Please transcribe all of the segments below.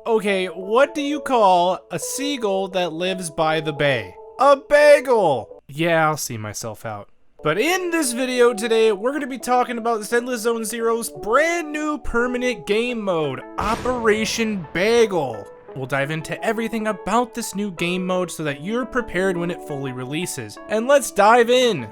Okay, what do you call a seagull that lives by the bay? A bagel! Yeah, I'll see myself out. But in this video today, we're going to be talking about Zenless Zone Zero's brand new permanent game mode, Operation Bagel. We'll dive into everything about this new game mode so that you're prepared when it fully releases. And let's dive in!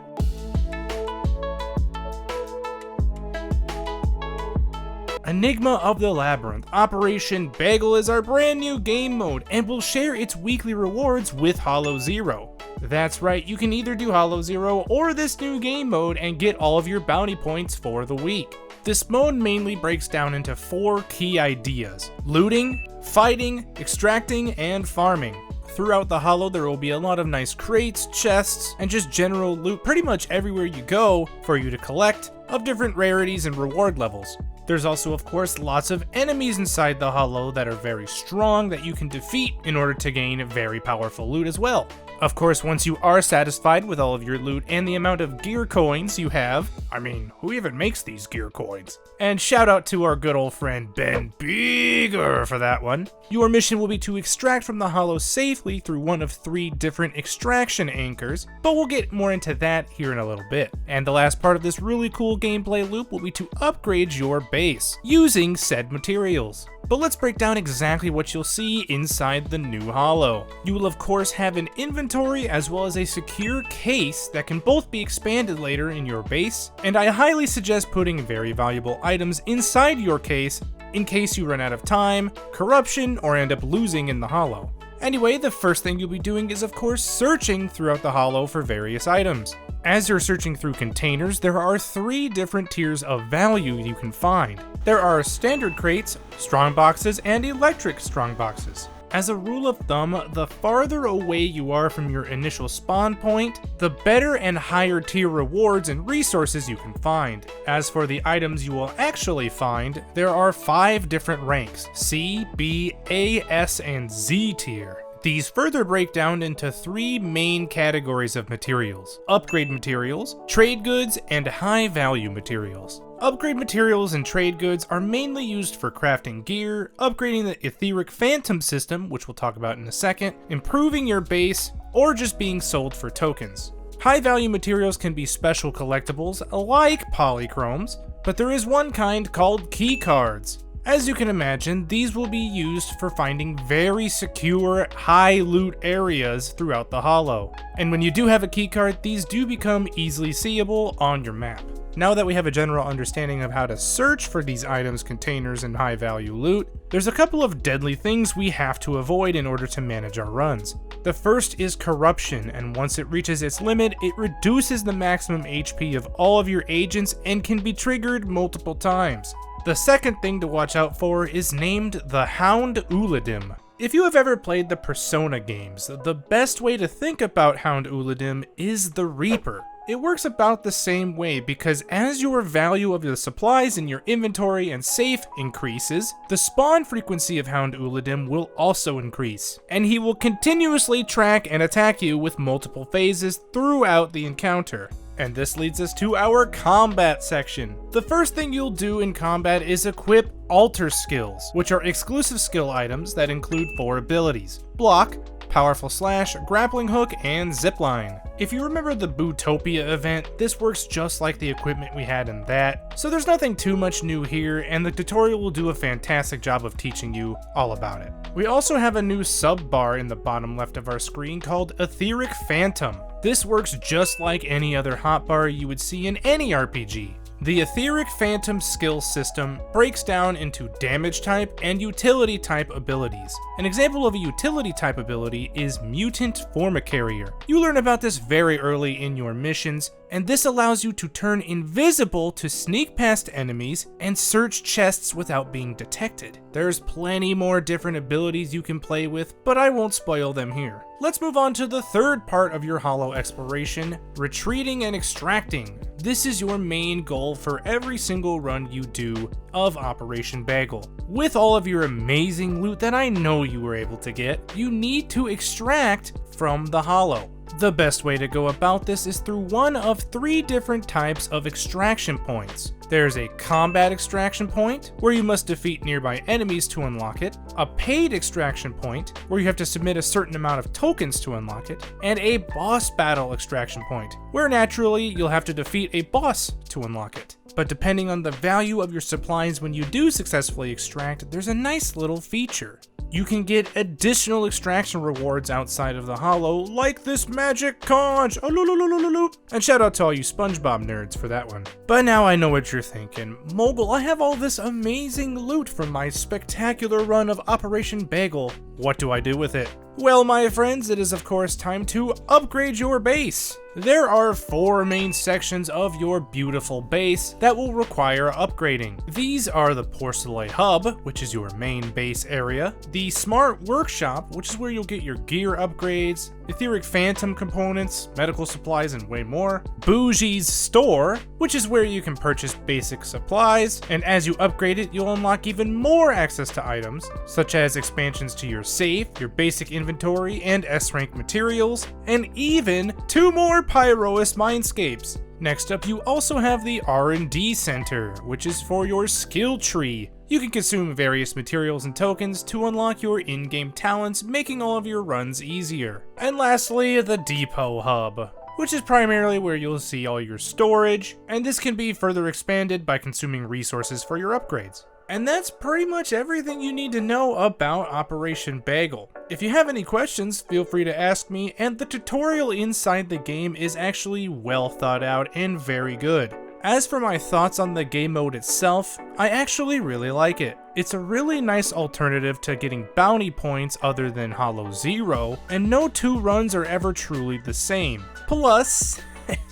Enigma of the Labyrinth, Operation Bagel is our brand new game mode and will share its weekly rewards with Hollow Zero. That's right, you can either do Hollow Zero or this new game mode and get all of your bounty points for the week. This mode mainly breaks down into 4 key ideas: looting, fighting, extracting, and farming. Throughout the Hollow, there will be a lot of nice crates, chests, and just general loot pretty much everywhere you go for you to collect of different rarities and reward levels. There's also, of course, lots of enemies inside the Hollow that are very strong that you can defeat in order to gain very powerful loot as well. Of course, once you are satisfied with all of your loot and the amount of gear coins you have, I mean, who even makes these gear coins? And shout out to our good old friend Ben Beeger for that one. Your mission will be to extract from the Hollow safely through one of 3 different extraction anchors, but we'll get more into that here in a little bit. And the last part of this really cool gameplay loop will be to upgrade your base using said materials. But let's break down exactly what you'll see inside the new Hollow. You will of course have an inventory as well as a secure case that can both be expanded later in your base, and I highly suggest putting very valuable items inside your case in case you run out of time, corruption, or end up losing in the Hollow. Anyway, the first thing you'll be doing is of course searching throughout the Hollow for various items. As you're searching through containers, there are 3 different tiers of value you can find. There are standard crates, strong boxes, and electric strong boxes. As a rule of thumb, the farther away you are from your initial spawn point, the better and higher tier rewards and resources you can find. As for the items you will actually find, there are 5 different ranks: C, B, A, S, and Z tier. These further break down into 3 main categories of materials: upgrade materials, trade goods, and high value materials. Upgrade materials and trade goods are mainly used for crafting gear, upgrading the etheric phantom system, which we'll talk about in a second, improving your base, or just being sold for tokens. High value materials can be special collectibles like polychromes, but there is one kind called key cards. As you can imagine, these will be used for finding very secure, high loot areas throughout the Hollow. And when you do have a keycard, these do become easily seeable on your map. Now that we have a general understanding of how to search for these items, containers, and high value loot, there's a couple of deadly things we have to avoid in order to manage our runs. The first is corruption, and once it reaches its limit, it reduces the maximum HP of all of your agents and can be triggered multiple times. The second thing to watch out for is named the Hound Uladim. If you have ever played the Persona games, the best way to think about Hound Uladim is the Reaper. It works about the same way because as your value of the supplies in your inventory and safe increases, the spawn frequency of Hound Uladim will also increase, and he will continuously track and attack you with multiple phases throughout the encounter. And this leads us to our combat section. The first thing you'll do in combat is equip alter skills, which are exclusive skill items that include 4 abilities: block, powerful slash, grappling hook, and zipline. If you remember the Bootopia event, this works just like the equipment we had in that, so there's nothing too much new here, and the tutorial will do a fantastic job of teaching you all about it. We also have a new sub bar in the bottom left of our screen called Etheric Phantom. This works just like any other hotbar you would see in any RPG. The Etheric Phantom skill system breaks down into damage type and utility type abilities. An example of a utility type ability is Mutant Formicarrier. You learn about this very early in your missions, and this allows you to turn invisible to sneak past enemies and search chests without being detected. There's plenty more different abilities you can play with, but I won't spoil them here. Let's move on to the third part of your Hollow exploration, retreating and extracting. This is your main goal for every single run you do of Operation Bagel. With all of your amazing loot that I know you were able to get, you need to extract from the Hollow. The best way to go about this is through one of 3 different types of extraction points. There's a combat extraction point, where you must defeat nearby enemies to unlock it, a paid extraction point, where you have to submit a certain amount of tokens to unlock it, and a boss battle extraction point, where naturally you'll have to defeat a boss to unlock it. But depending on the value of your supplies when you do successfully extract, there's a nice little feature. You can get additional extraction rewards outside of the Hollow, like this magic conch! And shout out to all you SpongeBob nerds for that one. But now I know what you're thinking. Mogul, I have all this amazing loot from my spectacular run of Operation Bagel. What do I do with it? Well, my friends, it is of course time to upgrade your base. There are 4 main sections of your beautiful base that will require upgrading. These are the Porcelain Hub, which is your main base area, the Smart Workshop, which is where you'll get your gear upgrades, Etheric Phantom components, medical supplies, and way more, Bougie's Store, which is where you can purchase basic supplies, and as you upgrade it, you'll unlock even more access to items, such as expansions to your safe, your basic inventory, and S-rank materials, and even 2 more Pyroist Mindscapes. Next up, you also have the R&D Center, which is for your skill tree. You can consume various materials and tokens to unlock your in-game talents, making all of your runs easier. And lastly, the Depot Hub, which is primarily where you'll see all your storage, and this can be further expanded by consuming resources for your upgrades. And that's pretty much everything you need to know about Operation Bagel. If you have any questions, feel free to ask me, and the tutorial inside the game is actually well thought out and very good. As for my thoughts on the game mode itself, I actually really like it. It's a really nice alternative to getting bounty points other than Hollow Zero, and no 2 runs are ever truly the same. Plus,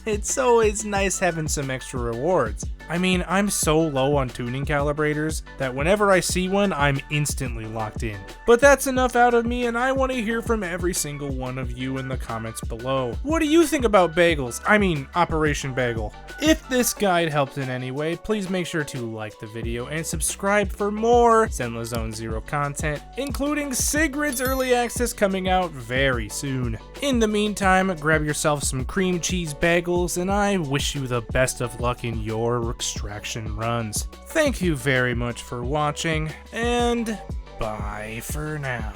it's always nice having some extra rewards. I mean, I'm so low on tuning calibrators that whenever I see one, I'm instantly locked in. But that's enough out of me, and I want to hear from every single one of you in the comments below. What do you think about bagels? I mean, Operation Bagel. If this guide helped in any way, please make sure to like the video and subscribe for more Zenless Zone Zero content, including Sigrid's early access coming out very soon. In the meantime, grab yourself some cream cheese bagels, and I wish you the best of luck in your extraction runs. Thank you very much for watching, and bye for now.